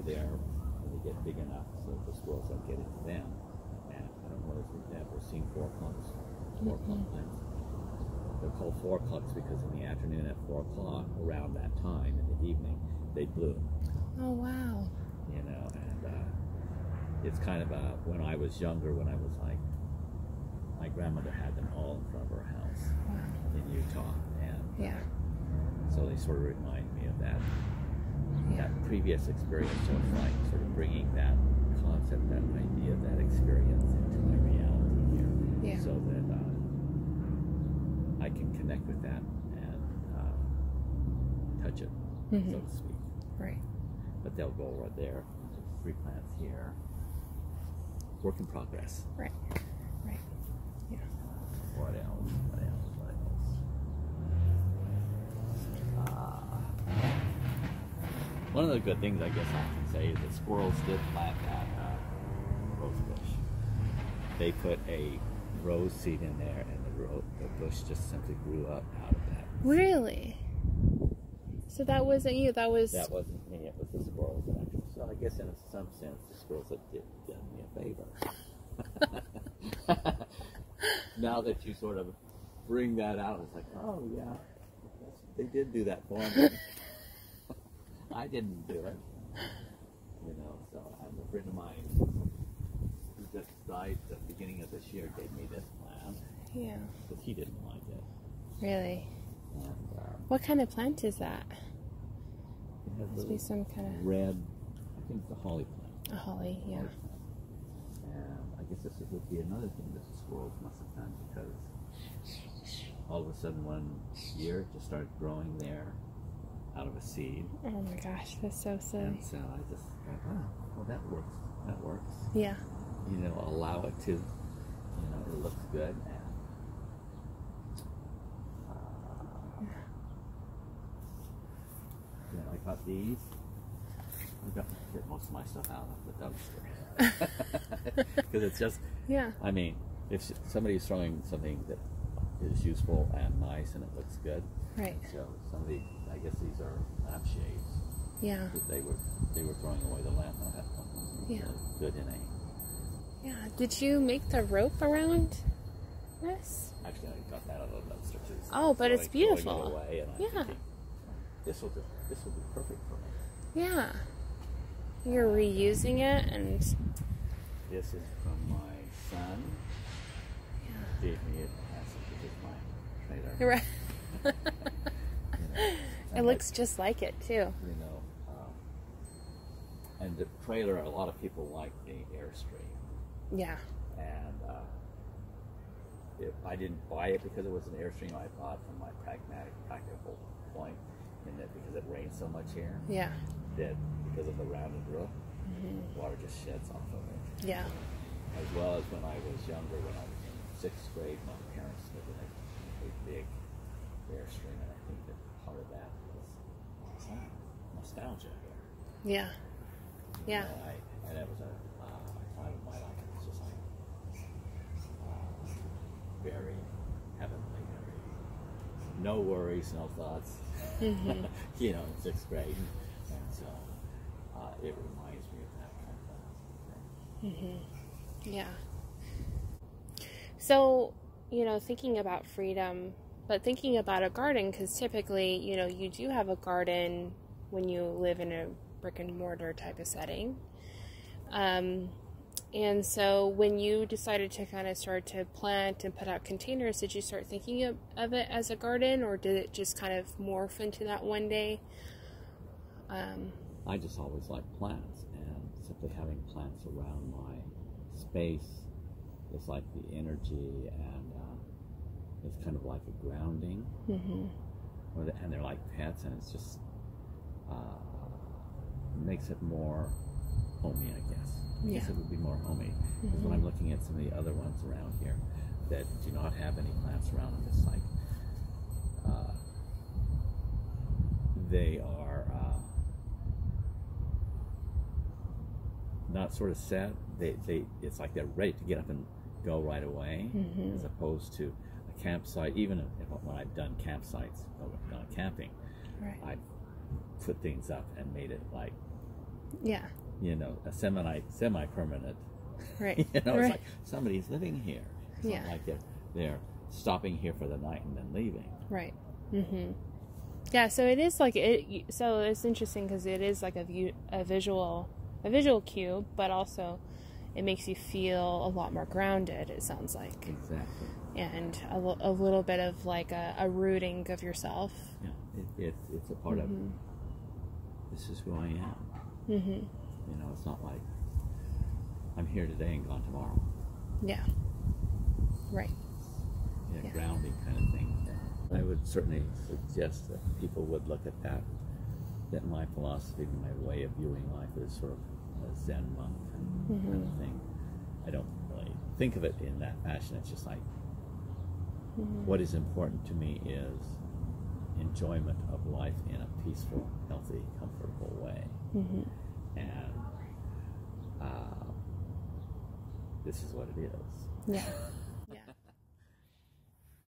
there when they get big enough so the squirrels don't get into them. And I don't know if you've ever seen 4-o'clocks, 4-o'clock plants. They're called 4-o'clocks because in the afternoon at 4 o'clock, around that time in the evening, they bloom. Oh, wow. You know, and it's kind of when I was younger, when I was like, my grandmother had them all in front of her house in Utah, and so they sort of remind me of that previous experience of like sort of bringing that concept, that idea, that experience into my reality here, so that I can connect with that and touch it, so to speak. Right. But they'll go over there. There's 3 plants here. Work in progress. Right. Right. Yeah. What else? What else? What else? One of the good things I guess I can say is that squirrels did plant that rose bush. They put a rose seed in there, and the bush just simply grew up out of that. Really? So that wasn't you. That wasn't me. It was the squirrels. Actually. So I guess in some sense, the squirrels did me a favor. Now that you sort of bring that out, it's like, oh yeah, they did do that for me. I didn't do it, you know. So I have a friend of mine who just died at the beginning of this year. Gave me this plant. Yeah. Because he didn't like it. Really? And, what kind of plant is that? It has must be some kind of red. I think it's a holly plant. A holly, yeah. And I guess this would be another thing that the squirrels must have done, because all of a sudden one year it just started growing there out of a seed. Oh my gosh, that's so silly. And so I just thought, oh, well, that works. That works. Yeah. You know, allow it to, you know, it looks good. And, you know, I got these. I got to get most of my stuff out of the dumpster. Because it's just, I mean, if somebody's throwing something that is useful and nice and it looks good. Right. So somebody, I guess these are lampshades. Yeah. They were throwing away the lamp. I had one really good in a. Yeah. Did you make the rope around this? Actually, I got that out of the dumpster too. So oh, but it's beautiful. It away, and I'm thinking, this will be perfect for me. Yeah. You're reusing it, and this is from my son. Yeah. Gave me it as my trailer. Right. You know, it looks just like it too. You know, and the trailer, a lot of people like the Airstream. Yeah. And I didn't buy it because it was an Airstream. I bought from my practical point, in that because it rains so much here. Yeah. That because of the rounded roof, water just sheds off of it. Yeah. As well as when I was younger, when I was in 6th grade, my parents lived in a big Airstream, and I think that part of that was nostalgia here. Yeah. Yeah. And it was a time of my life that was just like very heavenly, no worries, no thoughts. You know, in 6th grade, and so it reminds me of that kind of thing. Yeah. So, you know, thinking about freedom, but thinking about a garden, because typically, you know, you do have a garden when you live in a brick and mortar type of setting. And so when you decided to kind of start to plant and put out containers, did you start thinking of it as a garden, or did it just kind of morph into that one day? I just always liked plants, and simply having plants around my space is like the energy, and it's kind of like a grounding. And they're like pets, and it's just makes it more homey, I guess. I guess it would be more homey. Because when I'm looking at some of the other ones around here that do not have any plants around them, it's like they are not sort of set. It's like they're ready to get up and go right away, as opposed to a campsite. Even when I've done campsites, gone camping, I've put things up and made it like Yeah. You know, a semi-permanent. Right. You know, it's like somebody's living here. It's yeah. not like they're stopping here for the night and then leaving. Right. Mm-hmm. Yeah, so it is like it. So it's interesting because it is like a visual cue, but also it makes you feel a lot more grounded. It sounds like exactly, and a little bit of like a rooting of yourself. Yeah, it's a part of this is who I am. Mm-hmm. You know, it's not like I'm here today and gone tomorrow. Yeah. Right. Yeah, grounding kind of thing. I would certainly suggest that people would look at that my philosophy, my way of viewing life is sort of a Zen monk kind of thing. I don't really think of it in that fashion. It's just like, what is important to me is enjoyment of life in a peaceful, healthy, comfortable way. And this is what it is. Yeah.